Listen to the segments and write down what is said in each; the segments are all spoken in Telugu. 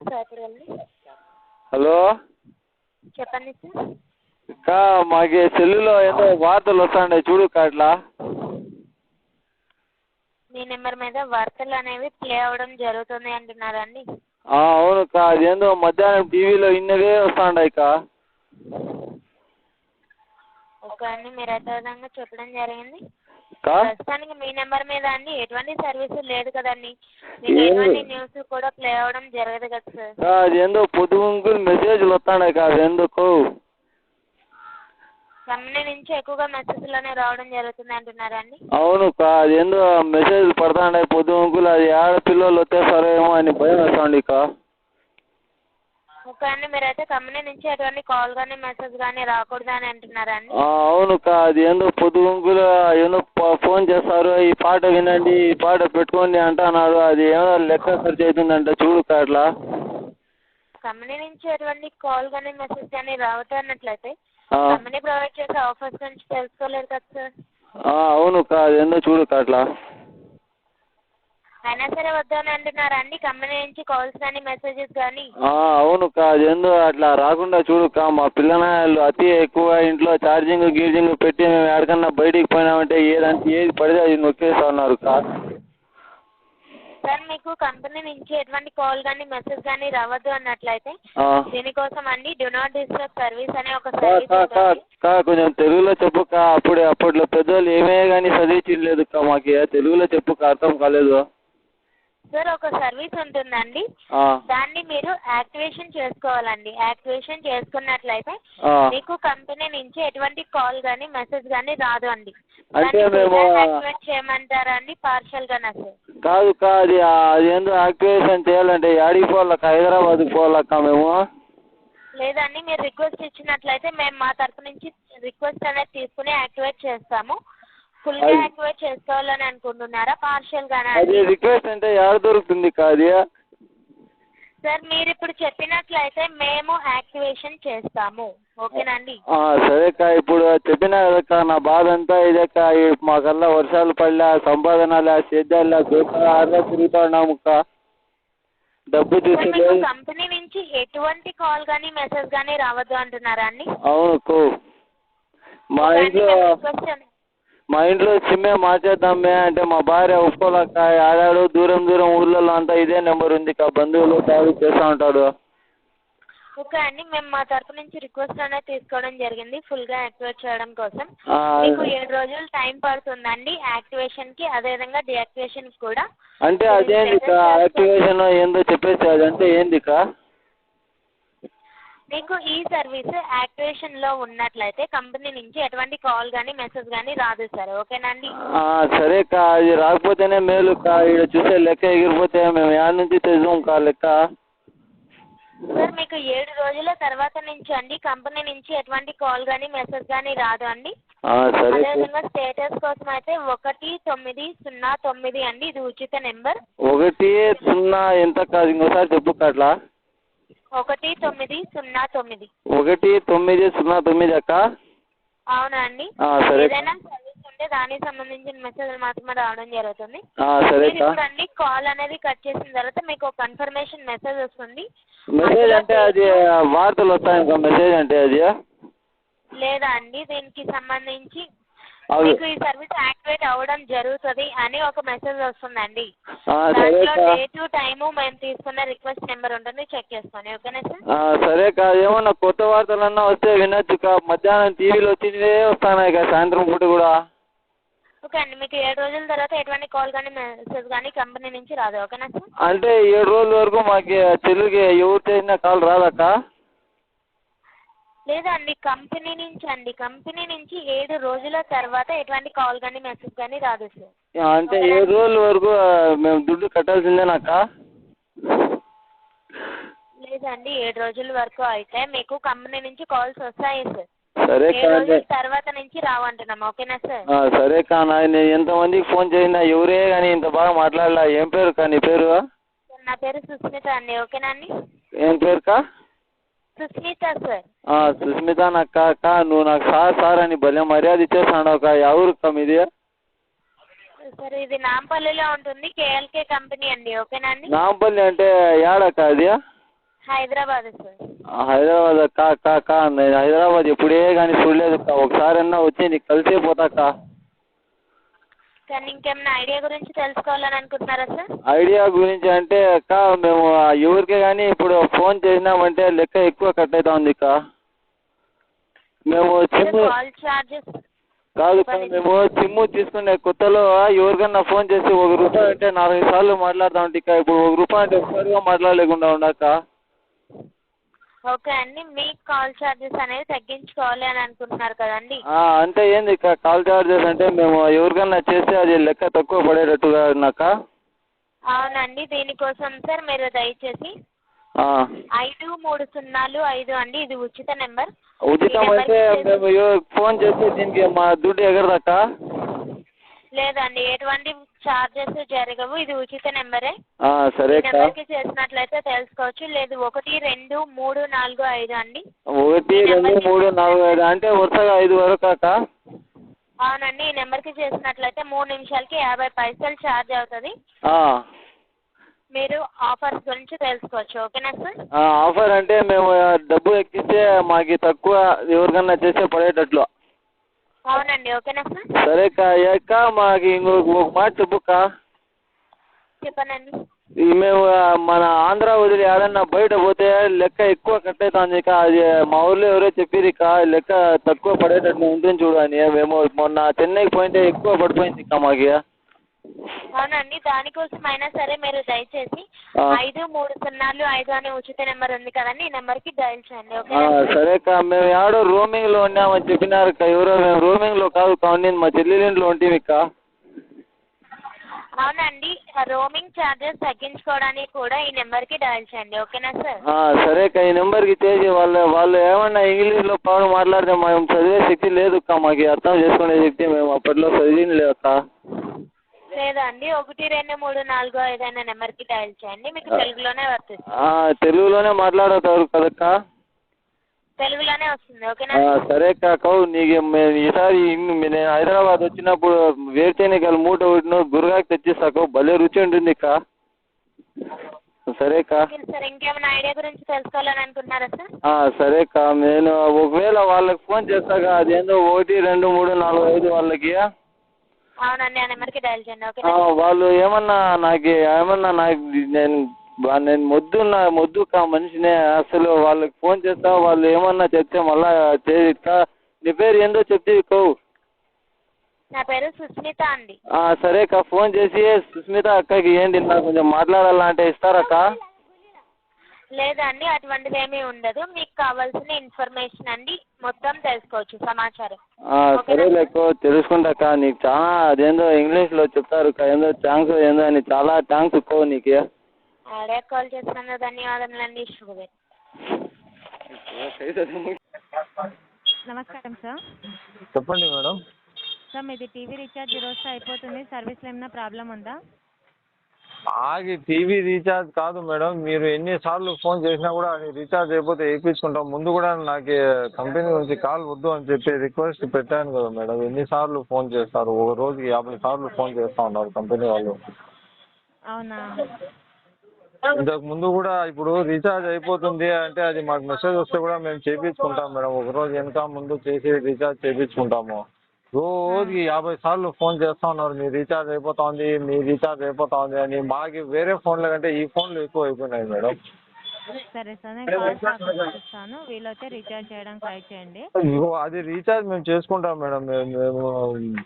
సాయిపురండి. హలో చెప్పండి సార్. అక్క మాకు సెల్లులో ఏదో వార్తలు వస్తున్నాయి చూడు అట్లా. మీ నెంబర్ మీద వార్తలు అనేవి ప్లే అవ్వడం జరుగుతుంది అంటున్నారా అండి? అవును అక్క, అదేందో మధ్యాహ్నం టీవీలో ఇన్నవే వస్తున్నాయి అక్క. ఓకే అండి, మీరు అయితే విధంగా చెప్పడం జరిగింది. అక్క ప్రస్తుతానికి మీ నెంబర్ మీద అండి ఎటువంటి సర్వీస్ లేదు కదండి, మీకు ఎటువంటి న్యూస్ కూడా ప్లే అవ్వడం జరగదు కదా సార్. అదేందో పొద్దుగుంకులు మెసేజ్లు వస్తున్నాయి అక్క, అది ఎందుకు? కంపెనీ నుంచి ఎక్కువగా మెసేజ్లు అనేవి రావడం జరుగుతుంది అంటున్నారా అండి? అవును అక్క, అదేందో మెసేజ్ పడుతున్నాయి పొద్దుగుంకులు, అది ఆడపిల్లలు వచ్చేస్తారేమో అని భయం వేస్తుంది అక్క. ఓకే అండి, మీరైతే కంపెనీ నుంచి ఎటువంటి కాల్ కానీ మెసేజ్ కానీ రాకూడదు అని అంటున్నారా అండి? అవును అక్క, అది ఏందో పొద్దుగుంకులు ఏదో ఫోన్ చేస్తారు, ఈ పాట వినండి, ఈ పాట పెట్టుకోండి అంటున్నారు. అది ఏమో లెక్క ఖర్చు అవుతుందంట చూడు అక్క అట్లా. కంపెనీ నుంచి ఎటువంటి కాల్ కానీ మెసేజ్ కానీ రావట్లయితే కంపెనీ ప్రొవైడ్ చేసే ఆఫర్స్ గురించి తెలుసుకోలేదు కదా సార్. అవును అక్క, అది ఏందో చూడు అక్క అట్లా. అయినా సరే వద్దని అంటున్నారా అండి కంపెనీ నుంచి కాల్స్ కానీ మెసేజెస్ కానీ? అవును అక్క, అది ఏందో అట్లా రాకుండా చూడు అక్క. మా పిల్లనాయలు అతి ఎక్కువ ఇంట్లో ఛార్జింగ్ గీర్జింగ్ పెట్టి మేము ఎక్కడికన్నా బయటికి పోయినామంటే ఏది పడితే అది నొక్కేస్తా ఉన్నారు అక్క. సార్ మీకు కంపెనీ నుంచి ఎటువంటి కాల్ కానీ మెసేజ్ కానీ రావద్దు అన్నట్లయితే దీనికోసం అండి డు నాట్ డిస్టర్బ్ సర్వీస్ అనే ఒక సర్వీస్ ఉంటుంది. కొంచెం తెలుగులో చెప్పు అక్క. అప్పట్లో పెద్దోళ్ళు ఏమే కానీ చదివించలేదు అక్క, మాకు తెలుగులో చెప్పు అక్క, అర్థం కాలేదు. సార్ ఒక సర్వీస్ ఉంటుందండి, దాన్ని మీరు యాక్టివేషన్ చేసుకోవాలండి. యాక్టివేషన్ చేసుకున్నట్లయితే మీకు కంపెనీ నుంచి ఎటువంటి కాల్ కానీ మెసేజ్ కానీ రాదు అండి. అంటే మేము యాక్టివేట్ చేయమంటారా అండి పార్షల్గానా సార్? కాదు అక్క, అది ఏందో యాక్టివేషన్ చేయాలంటే యాడికి పోవాలక్క? హైదరాబాద్కి పోవాలక్క మేము? లేదండి, మీరు రిక్వెస్ట్ ఇచ్చినట్లయితే మేము మా తరపు నుంచి రిక్వెస్ట్ అనేది తీసుకుని యాక్టివేట్ చేస్తాము. ఫుల్గా యాక్టివేట్ చేసుకోవాలని అనుకుంటున్నారా పార్షల్గానా? అది రిక్వెస్ట్ అంటే ఎక్కడ దొరుకుతుంది అక్క అది? సార్ మీరు ఇప్పుడు చెప్పినట్లయితే మేము యాక్టివేషన్ చేస్తాము, ఓకేనండి? సరే అక్క, ఇప్పుడు చెప్పినా కదక్క నా బాధ అంతా ఇదక్క. మాకల్లా వర్షాలు పడలే, సంపాదనలే, సేద్యాలే, దూరంగా తిరుగుతా ఉన్నాము అక్క. డబ్బు మీకు కంపెనీ నుంచి ఎటువంటి కాల్ కానీ మెసేజ్ కానీ రావద్దు అంటున్నారా అండి? అవును అక్క, మా ఇంట్లో సిమ్మే మార్చేద్దామే అంటే మా భార్య ఒప్పుకోలేక ఆడాడు. దూరం ఊర్లలో అంతా ఇదే నెంబర్ ఉంది అక్క, బంధువులు కాల్ చేస్తూ ఉంటాడు. ఓకే అండి, మేము మా తరపు నుంచి రిక్వెస్ట్ అనేది తీసుకోవడం జరిగింది ఫుల్గా యాక్టివేట్ చేయడం కోసం. మీకు 7 రోజులు టైం పడుతుందండి యాక్టివేషన్కి, అదేవిధంగా డియాక్టివేషన్కి కూడా. అంటే అదేంది యాక్టివేషన్ ఏందో చెప్పేసి, అదంటే ఏంది అక్క? మీకు ఈ సర్వీస్ యాక్టివేషన్లో ఉన్నట్లయితే కంపెనీ నుంచి ఎటువంటి కాల్ కానీ మెసేజ్ కానీ రాదు సార్, ఓకేనండి? సరే అక్క, అది రాకపోతేనే మేలు అక్క. ఇక్కడ చూసే లెక్క ఎగిరిపోతే మేము యాడ్ నుంచి తెచ్చాం కా లెక్క. సార్ మీకు 7 రోజుల తర్వాత నుంచి అండి కంపెనీ నుంచి ఎటువంటి కాల్ కానీ మెసేజ్ కానీ రాదు అండి. అదేవిధంగా స్టేటస్ కోసం అయితే 1909 అండి, ఇది ఉచిత నెంబర్. 10 ఎంత కాదు, ఇంకోసారి చెప్పు అట్లా. 1909. 1909 అక్క? అవునండి. సరే. ఏదైనా సర్వీస్ ఉంటే దానికి సంబంధించిన మెసేజ్ మాత్రమే రావడం జరుగుతుంది. సరే. ఇప్పుడు అండి కాల్ అనేది కట్ చేసిన తర్వాత మీకు కన్ఫర్మేషన్ మెసేజ్ వస్తుంది. మెసేజ్ అంటే అది వార్తలు వస్తాయి మెసేజ్ అంటే అది? లేదా అండి, దీనికి సంబంధించి మీకు ఈ సర్వీస్ యాక్టివేట్ అవ్వడం జరుగుతుంది అని ఒక మెసేజ్ వస్తుందండి. దాంట్లో డేటు టైము మేము తీసుకున్న రిక్వెస్ట్ నెంబర్ ఉంటుంది, చెక్ చేసుకోండి, ఓకేనా సార్? సరే అక్క, ఏమన్నా కొత్త వార్తలన్నా వస్తే వినొచ్చు అక్క. మధ్యాహ్నం టీవీలో వచ్చినవే వస్తున్నాయి అక్క, సాయంత్రం పూట కూడా. ఓకే అండి, మీకు 7 రోజుల తర్వాత ఎటువంటి కాల్ కానీ మెసేజ్ కానీ కంపెనీ నుంచి రాదు, ఓకేనా సార్? అంటే 7 రోజుల వరకు మాకు తెలుగు ఎవరు చేసినా కాల్ రాదక్క? లేదండి, కంపెనీ నుంచి 7 రోజుల తర్వాత ఎటువంటి కాల్ కానీ మెసేజ్ కానీ రాదు సార్. అంటే 7 రోజుల వరకు మేము దుడ్డు కట్టాల్సిందేనాక? లేదండి, 7 రోజుల వరకు అయితే మీకు కంపెనీ నుంచి కాల్స్ వస్తాయి సార్. సరే 7 రోజుల తర్వాత నుంచి రావంటున్నాం, ఓకేనా సార్? సరే కానా, నేను ఎంతమందికి ఫోన్ చేసినా ఎవరే కానీ ఇంత బాగా మాట్లాడలా. ఏం పేరు కా నీ పేరు? నా పేరు సుస్మిత అండి, ఓకేనా అండి? ఏం పేరు కా? సుస్మిత సార్. సుస్మిత అక్క. అక్క నువ్వు నాకు సార్ అని భలే మర్యాద ఇచ్చేస్తాడు అక్క. ఎవరు అక్క మీది? సార్ ఇది నాంపల్లిలో ఉంటుంది, కేఎల్కే కంపెనీ అండి, ఓకేనా అండి? నాంపల్లి అంటే ఏడక్క అది? హైదరాబాద్ సార్. హైదరాబాద్ అక్క నేను హైదరాబాద్ ఎప్పుడే కానీ చూడలేదు అక్క. ఒకసారి అన్నా వచ్చి నీకు కలిసే పోతాక్క. కానీ ఇంకేమైనా ఐడియా గురించి తెలుసుకోవాలని అనుకుంటున్నారా సార్? ఐడియా గురించి అంటే అక్క మేము ఎవరికే కానీ ఇప్పుడు ఫోన్ చేసినామంటే లెక్క ఎక్కువ కట్ అవుతా ఉంది అక్క. మేము సిమ్ కాల్ చార్జెస్ కాదు అక్క, మేము సిమ్ తీసుకునే కొత్తలో ఎవరికన్నా ఫోన్ చేసి ₹1 అంటే 4 సార్లు మాట్లాడుతూ ఉంటే ఇక ఇప్పుడు ₹1 అంటే ఒకసారిగా మాట్లాడలేకుండా ఉండక్క. ఓకే అండి, మీకు కాల్ చార్జెస్ అనేది తగ్గించుకోవాలి అని అనుకుంటున్నారు కదండి. అంటే ఏంది ఇక కాల్ చార్జెస్ అంటే మేము ఎవరికన్నా చేస్తే అది లెక్క తక్కువ పడేటట్టుగా ఉన్నాక. అవునండి, దీనికోసం సార్ మీరు దయచేసి 5305 అండి, ఇది ఉచిత నెంబర్. ఉచితం అయితే మేము ఫోన్ చేస్తే దీనికి మా దుడ్డు ఎగరదక్క? లేదండి, ఎటువంటి చార్జెస్ జరగవు, ఇది ఉచిత నెంబరే. సరే నెంబర్కి చేసినట్లయితే తెలుసుకోవచ్చు. లేదు 12345 అండి. 12345 అంటే వరుసగా 5 వరకు అక్క? అవునండి, ఈ నెంబర్కి చేసినట్లయితే 3 నిమిషాలకి 50 పైసలు ఛార్జ్ అవుతుంది. మీరు ఆఫర్స్ గురించి తెలుసుకోవచ్చు. ఓకేనా సార్? ఆఫర్ అంటే మేము డబ్బు ఎక్కిస్తే మాకు తక్కువ ఎవరికన్నా చేస్తే పడేటట్లు. అవునండి, ఓకేనా సార్? సరే అక్క మాకు ఇంకొక మాట చెప్పుక్క. చెప్పనండి. మేము మన ఆంధ్ర వదిలి ఏదన్నా బయట పోతే లెక్క ఎక్కువ కట్ అవుతుంది ఇక. అది మా ఊళ్ళో ఎవరో చెప్పిరు ఇక లెక్క తక్కువ పడేటట్లు ఉంటుంది చూడు అని. మేము మొన్న చెన్నైకి పోయింటే ఎక్కువ పడిపోయింది ఇక మాకు. అవునండి, దానికోసం అయినా సరే మీరు దయచేసి 5305 అనే ఉచిత నెంబర్ ఉంది కదండి, ఈ నెంబర్కి డయల్ చేయండి. ఓకే? సరే అక్క, మేము ఎవడో రోమింగ్లో ఉన్నామని చెప్పినారు అక్క. ఎవరో మేము రోమింగ్లో కాదు కావండి, మా చెల్లెలింట్లో ఉంటాము ఇక. అవునండి, రోమింగ్ ఛార్జెస్ తగ్గించుకోవడానికి కూడా ఈ నెంబర్కి డయల్ చేయండి. ఓకేనా సార్? సరే అక్క, ఈ నెంబర్కి చేసి వాళ్ళు ఏమన్నా ఇంగ్లీష్లో పవన్ మాట్లాడితే మేము చదివే శక్తి లేదు అక్క. మాకు అర్థం చేసుకునే శక్తి మేము అప్పట్లో చదివింది లేదు అక్క. లేదండి, 12345 అనే నెంబర్కి డయల్ చేయండి, మీకు తెలుగులోనే వస్తుంది. తెలుగులోనే మాట్లాడతారు కదక్క? తెలుగులోనే వస్తుంది. ఓకేనా? సరే అక్క, నీకు ఈసారి నేను హైదరాబాద్ వచ్చినప్పుడు వేరుశెనగలు మూట ఒకటి గురగాకి తెచ్చిస్తాకు, భలే రుచి ఉంటుంది అక్క. సరే అక్క. సార్ ఇంకేమైనా ఐడియా గురించి తెలుసుకోవాలని అనుకుంటున్నారా సార్? సరే అక్క, నేను ఒకవేళ వాళ్ళకి ఫోన్ చేస్తాక అదేందో 12345 వాళ్ళకి. అవునండి, ఆ నెంబర్కి డయల్ చేయండి. ఓకే? వాళ్ళు ఏమన్నా నేను మొద్దు మనిషినే అసలు. వాళ్ళకి ఫోన్ చేస్తా, వాళ్ళు ఏమన్నా చెప్తే మళ్ళా చేయిక్క. నీ పేరు ఏందో చెప్తే కోవు. నా పేరు సుస్మిత అండి. సరే అక్క, ఫోన్ చేసి సుస్మిత అక్కకి ఏంటి నాకు కొంచెం మాట్లాడాలంటే ఇస్తారక్క? లేదండి, అటువంటిది ఏమీ ఉండదు. మీకు కావాల్సిన ఇన్ఫర్మేషన్ అండి మొత్తం తెలుసుకోవచ్చు, సమాచారం. సరే లేకో తెలుసుకుంటాక. నీకు చాలా అదేందో ఇంగ్లీష్లో చెప్తారు ఏందో థ్యాంక్స్ ఏందో అని, చాలా థ్యాంక్స్ ఎక్కువ నీకు. ఆడియో కాల్ చేసినందుకు ధన్యవాదములండి. శుభోదయం. నమస్కారం సార్. చెప్పండి మేడం. సార్ మీది టీవీ రీఛార్జ్ ఈరోజు అయిపోతుంది, సర్వీస్లో ఏమైనా ప్రాబ్లం ఉందా? టీవీ రీఛార్జ్ కాదు మేడం, మీరు ఎన్నిసార్లు ఫోన్ చేసినా కూడా అది రీఛార్జ్ అయిపోతే వేయించుకుంటాం. ముందు కూడా నాకు కంపెనీ నుంచి కాల్ వద్దు అని చెప్పి రిక్వెస్ట్ పెట్టాను కదా మేడం. ఎన్నిసార్లు ఫోన్ చేస్తారు? ఒక రోజుకి 50 సార్లు ఫోన్ చేస్తూ ఉన్నారు కంపెనీ వాళ్ళు. అవునా? ఇంతకు ముందు కూడా ఇప్పుడు రీఛార్జ్ అయిపోతుంది అంటే అది మాకు మెసేజ్ వస్తే కూడా మేము చేయించుకుంటాం మేడం. ఒక రోజు వెనక ముందు చేసి రీఛార్జ్ చేయించుకుంటాము. రోజుకి 50 సార్లు ఫోన్ చేస్తూ ఉన్నారు, మీ రీఛార్జ్ అయిపోతా ఉంది అని. మాకు వేరే ఫోన్ల కంటే ఈ ఫోన్లు ఎక్కువ అయిపోయినాయి మేడం. సరే సార్, నేను కాల్ పంపిస్తాను, వీలైతే రీఛార్జ్ చేయడానికి ట్రై చేయండి. అది రీఛార్జ్ మేము చేసుకుంటాం మేడం. మేము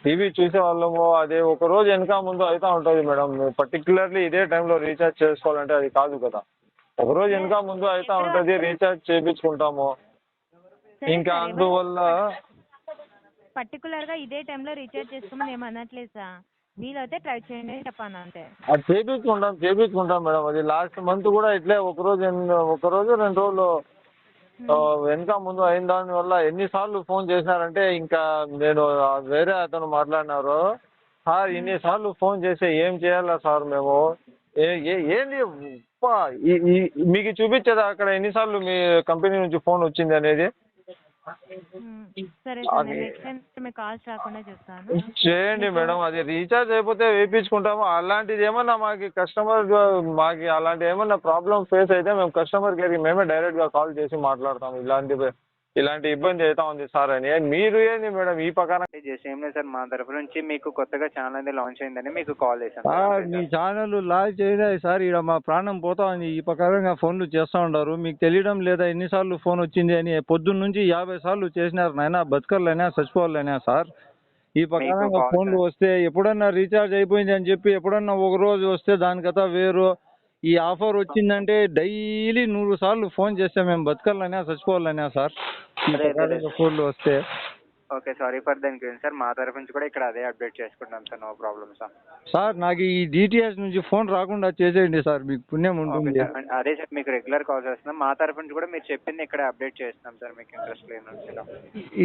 టీవీ చూసే వాళ్ళము, అదే ఒక రోజు వెనక ముందు అవుతూ ఉంటుంది మేడం. పర్టికులర్లీ ఇదే టైంలో రీఛార్జ్ చేసుకోవాలంటే అది కాదు కదా. ఒక రోజు వెనక ముందు అవుతూ ఉంటుంది, రీఛార్జ్ చేయించుకుంటాము. ఇంకా అందువల్ల పర్టికులర్గా ఇదే టైంలో రీఛార్జ్ చేసుకోమని ఏమనట్లేదు సార్, వీలైతే ట్రై చేయండి చెప్పాను అంతే. అది చేయించుకుంటాం మేడం. అది లాస్ట్ మంత్ కూడా ఇట్లే ఒక రోజు 2 రోజులు వెనక ముందు అయిన దానివల్ల ఎన్నిసార్లు ఫోన్ చేసినారంటే ఇంకా నేను వేరే అతను మాట్లాడినారు. సార్ ఇన్నిసార్లు ఫోన్ చేస్తే ఏం చేయాలా సార్ మేము? ఏంది మీకు చూపించేదా అక్కడ ఎన్నిసార్లు మీ కంపెనీ నుంచి ఫోన్ వచ్చింది అనేది? సరే సార్, నేను నెక్స్ట్ టైం మీకు కాల్స్ రాకుండా చూస్తాను. చేయండి మేడం, అది రీఛార్జ్ అయిపోతే వేయించుకుంటాము. అలాంటిది ఏమన్నా మాకు కస్టమర్ మాకు అలాంటి ఏమన్నా ప్రాబ్లమ్ ఫేస్ అయితే మేము కస్టమర్ కేర్కి మేమే డైరెక్ట్గా కాల్ చేసి మాట్లాడతాము. ఇలాంటి ఇబ్బంది అవుతా ఉంది సార్ అని. మీరు ఏంది మేడం ఈ పక్కన జస్ట్ ఏం లేదు సార్, మా తరఫు నుంచి మీకు కొత్తగా ఛానల్ లాంచ్ అయిందని మీకు కాల్ చేశాను. మీ ఛానల్ లాంచ్ చేయలేదు సార్, ఇక్కడ మా ప్రాణం పోతా ఉంది. ఈ ప్రకారంగా ఫోన్లు చేస్తూ ఉంటారు, మీకు తెలియడం లేదా ఎన్నిసార్లు ఫోన్ వచ్చింది అని. పొద్దున్న నుంచి 50 సార్లు చేసినారు నాయన, బతకర్లైనా చచ్చిపోవాలైనా సార్. ఈ ప్రకారంగా ఫోన్లు వస్తే ఎప్పుడన్నా రీఛార్జ్ అయిపోయింది అని చెప్పి ఎప్పుడన్నా ఒక రోజు వస్తే దానికతా వేరు. ఈ ఆఫర్ వచ్చిందంటే డైలీ 100 సార్లు ఫోన్ చేస్తే మేము బతకాలనే చచ్చిపోవాలనే సార్ ఈ ప్రకారంగా ఫోన్లు వస్తే. ఓకే, సారీ ఫర్ దాని గురించి సార్. మా తరఫు నుంచి కూడా ఇక్కడ అదే అప్డేట్ చేసుకుంటాం sir, no problem sir. Sir నాకు ఈ డిటిహెచ్ నుంచి ఫోన్ రాకుండా చేసేయండి సార్, మీకు పుణ్యం ఉంటుంది. అదే సార్, మీకు రెగ్యులర్ కాల్స్ వస్తున్నాం. మా తరఫు నుంచి కూడా మీరు చెప్పింది ఇక్కడ అప్డేట్ చేస్తున్నాం సార్, మీకు ఇంట్రెస్ట్ లేదు.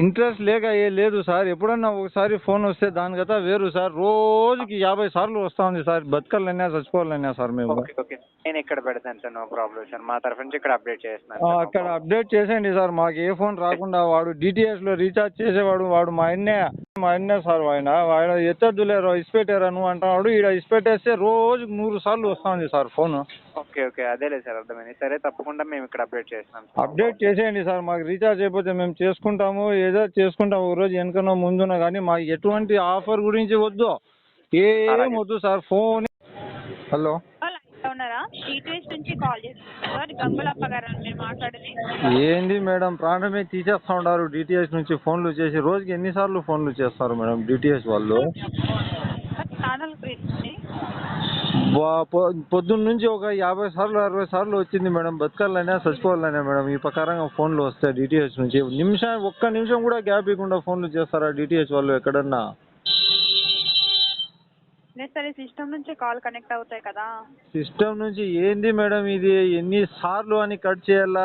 ఇంట్రెస్ట్ లేక లేదు సార్, ఎప్పుడన్నా ఒకసారి ఫోన్ వస్తే దానికతా వేరు సార్. రోజుకి 50 సార్లు వస్తూ ఉంది సార్, బతకాలన్నా చచ్చిపోవాలన్నా సార్ మేము. ఓకే, నేను ఇక్కడ పెడతాను సార్, నో ప్రాబ్లం సార్. మా తరఫు నుంచి ఇక్కడ అప్డేట్ చేస్తున్నాను. అక్కడ అప్డేట్ చేసేయండి సార్, మాకు ఏ ఫోన్ రాకుండా. వాడు డిటిహెచ్లో రీఛార్జ్ చేసేవాడు, వాడు మా అన్నే సార్. ఆయన ఎత్తద్దులేరు ఇసిపెట్టారా నువ్వు అంటున్నాడు. ఈడ ఇసిపెట్టేస్తే రోజుకు 100 సార్లు వస్తూ ఉంది సార్ ఫోన్. ఓకే, అదేలేదు సార్, అర్థమైంది. సరే, తప్పకుండా మేము ఇక్కడ అప్డేట్ చేస్తాం. అప్డేట్ చేసేయండి సార్, మాకు రీఛార్జ్ అయిపోతే మేము చేసుకుంటాము, ఏదో చేసుకుంటాం ఒక రోజు వెనకనో ముందునో, కానీ మాకు ఎటువంటి ఆఫర్ గురించి వద్దు, ఏం వద్దు సార్. ఫోన్ హలో ఉన్నారా? డిటిహెచ్ నుంచి కాల్ చేస్తున్నాను సార్, గంగులప్ప గారు మీరు మాట్లాడేది. ఏంది మేడం, ప్రాణమే తీసేస్తా ఉన్నారు డిటిహెచ్ నుంచి ఫోన్లు చేసి. రోజుకి ఎన్నిసార్లు ఫోన్లు చేస్తారు మేడం డిటిహెచ్ వాళ్ళు? ఛానల్ గురించి పొద్దున్న నుంచి ఒక 50 సార్లు 60 సార్లు వచ్చింది మేడం, బతకాలనే చచ్చిపోవాలనే మేడం ఈ ప్రకారంగా ఫోన్లు వస్తాయి డిటిహెచ్ నుంచి. ఒక్క నిమిషం కూడా గ్యాప్ ఇవ్వకుండా ఫోన్లు చేస్తారా డిటిహెచ్ వాళ్ళు ఎక్కడన్నా? సరే, సిస్టమ్ నుంచి కాల్ కనెక్ట్ అవుతాయి కదా. సిస్టమ్ నుంచి ఏంది మేడం ఇది, ఎన్నిసార్లు అని కట్ చేయాలా?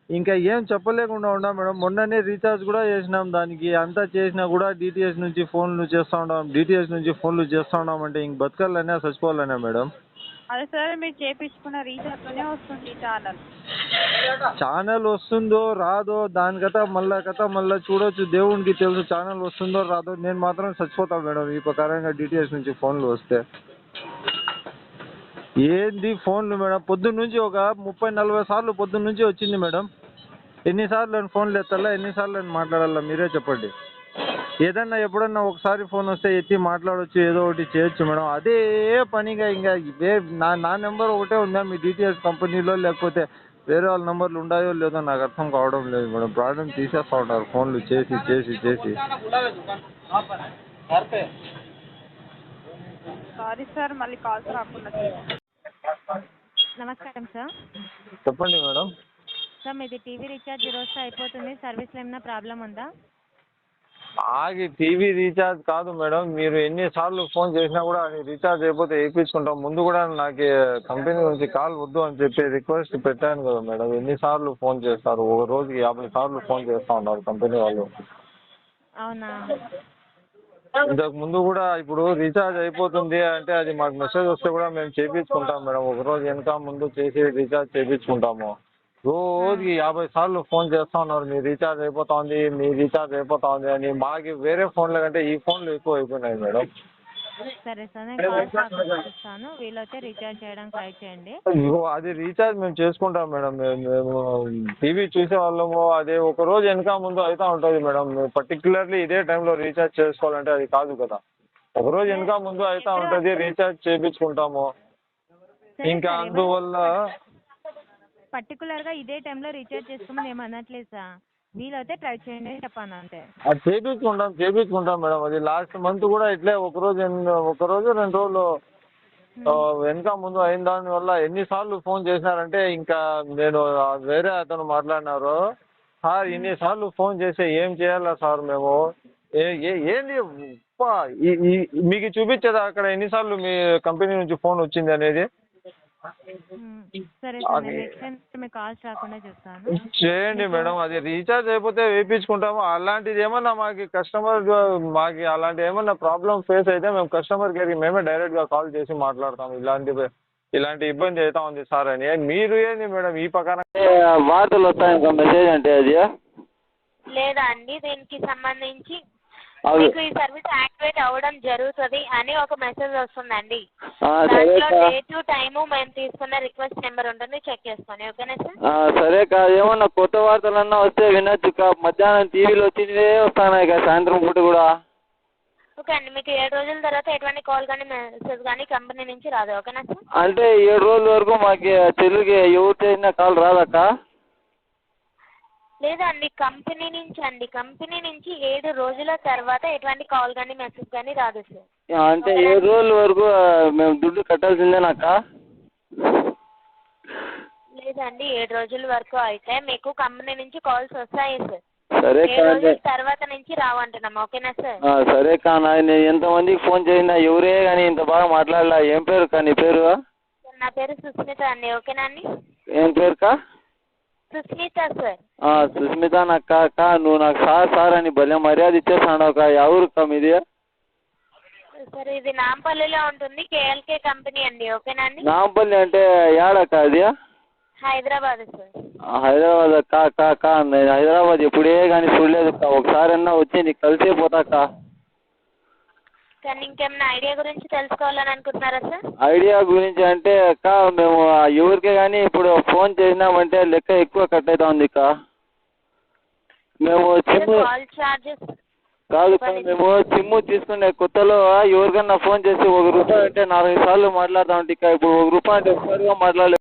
ఇంకా ఏం చెప్పలేకుండా ఉన్నాం మేడం. మొన్ననే రీఛార్జ్ కూడా చేసినాం, దానికి అంతా చేసినా కూడా డిటిహెచ్ నుంచి ఫోన్లు చేస్తూ ఉన్నాం, డిటిహెచ్ నుంచి ఫోన్లు చేస్తూ ఉన్నాం అంటే ఇంక బతకాలనే చచ్చిపోవాలనే మేడం. అదే సార్, మీరు చేపించుకున్న రీఛార్జ్లోనే వస్తుంది ఛానల్ వస్తుందో రాదో దానికతా మళ్ళీ చూడొచ్చు, దేవునికి తెలుసు ఛానల్ వస్తుందో రాదో. నేను మాత్రం చచ్చిపోతాను మేడం ఈ ప్రకారంగా డిటిహెచ్ నుంచి ఫోన్లు వస్తే. ఏంది ఫోన్లు మేడం, పొద్దున్న నుంచి ఒక 30-40 సార్లు పొద్దున్న నుంచి వచ్చింది మేడం. ఎన్నిసార్లు నేను ఫోన్లు ఎత్తాలా, ఎన్నిసార్లు నేను మాట్లాడాలా మీరే చెప్పండి. ఏదన్నా ఎప్పుడన్నా ఒకసారి ఫోన్ వస్తే ఎత్తి మాట్లాడవచ్చు, ఏదో ఒకటి చేయొచ్చు మేడం. అదే పనిగా ఇంకా నా నెంబర్ ఒకటే ఉందా మీ డిటిహెచ్ కంపెనీలో, లేకపోతే వేరే వాళ్ళ నెంబర్లు ఉన్నాయో లేదో నాకు అర్థం కావడం లేదు మేడం. ప్రాబ్లం తీసేస్తూ ఉంటారు ఫోన్లు చేసి చేసి చేసి. సారీ సార్, మళ్ళీ కాల్స్ రాకుండా. నమస్కారం సార్. చెప్పండి మేడం. సార్ మీది టీవీ రీఛార్జ్ ఈరోజు అయిపోతుంది, సర్వీస్లో ఏమైనా ప్రాబ్లం ఉందా? టీవీ రీఛార్జ్ కాదు మేడం, మీరు ఎన్నిసార్లు ఫోన్ చేసినా కూడా అది రీఛార్జ్ అయిపోతే వేయించుకుంటాం. ముందు కూడా నాకు కంపెనీ నుంచి కాల్ వద్దు అని చెప్పి రిక్వెస్ట్ పెట్టాను కదా మేడం. ఎన్నిసార్లు ఫోన్ చేస్తారు, ఒక రోజుకి 50 సార్లు ఫోన్ చేస్తూ ఉన్నారు కంపెనీ వాళ్ళు. అవునా? ఇంతకు ముందు కూడా ఇప్పుడు రీఛార్జ్ అయిపోతుంది అంటే అది మాకు మెసేజ్ వస్తే కూడా మేము చేయించుకుంటాం మేడం. ఒక రోజు వెనక ముందు చేసి రీఛార్జ్ చేయించుకుంటాము. రోజుకి 50 సార్లు ఫోన్ చేస్తూ ఉన్నారు, మీ రీఛార్జ్ అయిపోతా ఉంది అని. మాకు వేరే ఫోన్ల కంటే ఈ ఫోన్లు ఎక్కువ అయిపోయినాయి మేడం. సరే సార్, నేను కాల్స్ ఇస్తాను, వీలైతే రీఛార్జ్ చేయడానికి ట్రై చేయండి. అది రీఛార్జ్ మేము చేసుకుంటాం మేడం. మేము టీవీ చూసే వాళ్ళము, అదే ఒక రోజు వెనక ముందు అవుతూ ఉంటుంది మేడం. పర్టికులర్లీ ఇదే టైంలో రీఛార్జ్ చేసుకోవాలంటే అది కాదు కదా. ఒక రోజు వెనక ముందు అవుతూ ఉంటుంది, రీఛార్జ్ చేయించుకుంటాము. ఇంకా అందువల్ల పర్టికులర్గా ఇదే టైంలో రీఛార్జ్ చేసుకోమని ఏమనట్లేదు సార్, వీలైతే ట్రై చేయండి చెప్పాను అంతే. అది చేయించుకుంటాం మేడం. అది లాస్ట్ మంత్ కూడా ఇట్లే ఒక రోజు 2 రోజులు వెనక ముందు అయిన దానివల్ల ఎన్నిసార్లు ఫోన్ చేసినారంటే ఇంకా నేను వేరే అతను మాట్లాడినారు, సార్ ఇన్నిసార్లు ఫోన్ చేస్తే ఏం చేయాలా సార్ మేము, ఏంది మీకు చూపించేదా అక్కడ ఎన్నిసార్లు మీ కంపెనీ నుంచి ఫోన్ వచ్చింది అనేది? సరే సార్, నేను నెక్స్ట్ టైం మీకు కాల్స్ రాకుండా చూస్తాను. చేయండి మేడం, అది రీఛార్జ్ అయిపోతే వేయించుకుంటాము. అలాంటిది ఏమన్నా మాకు అలాంటి ఏమన్నా ప్రాబ్లమ్ ఫేస్ అయితే మేము కస్టమర్ కేర్కి మేమే డైరెక్ట్గా కాల్ చేసి మాట్లాడతాము. ఇలాంటి ఇబ్బంది అవుతా ఉంది సార్ అని. మీరు ఏంది మేడం ఈ ప్రకారం వార్తలు వస్తాయి ఇంకా మెసేజ్ అంటే అది లేదా అండి, దీనికి సంబంధించి అవి మీకు ఈ సర్వీస్ యాక్టివేట్ అవ్వడం జరుగుతుంది అని ఒక మెసేజ్ వస్తుందండి. సరే దాంట్లో అక్క. డేటు టైము మేము తీసుకున్న రిక్వెస్ట్ నెంబర్ ఉంటుంది, చెక్ చేసుకోండి. ఓకేనా సార్? సరే అక్క, ఏమన్నా కొత్త వార్తలన్నా వస్తే వినొచ్చు అక్క. మధ్యాహ్నం టీవీలో వచ్చినవే వస్తున్నాయి కదా, సాయంత్రం పూట కూడా. ఓకే అండి, మీకు 7 రోజుల తర్వాత ఎటువంటి కాల్ కానీ మెసేజ్ కానీ కంపెనీ నుంచి రాదు. ఓకేనా సార్? అంటే 7 రోజుల వరకు మాకు చెల్లికి ఎవరు చేసినా కాల్ రాదక్క? లేదండి, కంపెనీ నుంచి 7 రోజుల తర్వాత ఎటువంటి కాల్ కానీ మెసేజ్ కానీ రాదు సార్. అంటే 7 రోజుల వరకు మేము దుడ్డు కట్టాల్సిందేనాక? లేదండి, 7 రోజుల వరకు అయితే మీకు కంపెనీ నుంచి కాల్స్ వస్తాయి సార్. సరే 7 రోజుల తర్వాత నుంచి రావంటున్నాం. ఓకేనా సార్? సరే కానా, నేను ఎంతమందికి ఫోన్ చేసినా ఎవరే కానీ ఇంత బాగా మాట్లాడలా. ఏం పేరు కా నీ పేరు? నా పేరు సుస్మిత అండి. ఓకేనా అండి? ఏం పేరు కా? సుస్మిత సార్. సుస్మిత అక్క. అక్క నువ్వు నాకు సార్ అని భలే మర్యాద ఇచ్చేస్తాను అక్క. ఎవరు మీది? సార్ ఇది నాంపల్లిలో ఉంటుంది, కేఎల్కే కంపెనీ అండి. ఓకేనా అండి? నాంపల్లి అంటే ఏడక్క అది? హైదరాబాద్ సార్. హైదరాబాద్ అక్క. నేను హైదరాబాద్ ఎప్పుడే కానీ చూడలేదు అక్క. ఒకసారన్నా వచ్చి నీకు కలిసే పోతాక్క. కానీ ఇంకేమైనా ఐడియా గురించి తెలుసుకోవాలని అనుకుంటున్నారా సార్? ఐడియా గురించి అంటే అక్క, మేము ఎవరికే కానీ ఇప్పుడు ఫోన్ చేసినామంటే లెక్క ఎక్కువ కట్ అవుతా ఉంది అక్క. మేము కాల్ చార్జెస్ కాదు అక్క, మేము సిమ్ తీసుకునే కొత్తలో ఎవరికన్నా ఫోన్ చేసి ₹1 అంటే 4 సార్లు మాట్లాడతాం. ఇప్పుడు ₹1 అంటే ఒకసారిగా మాట్లాడలేదు.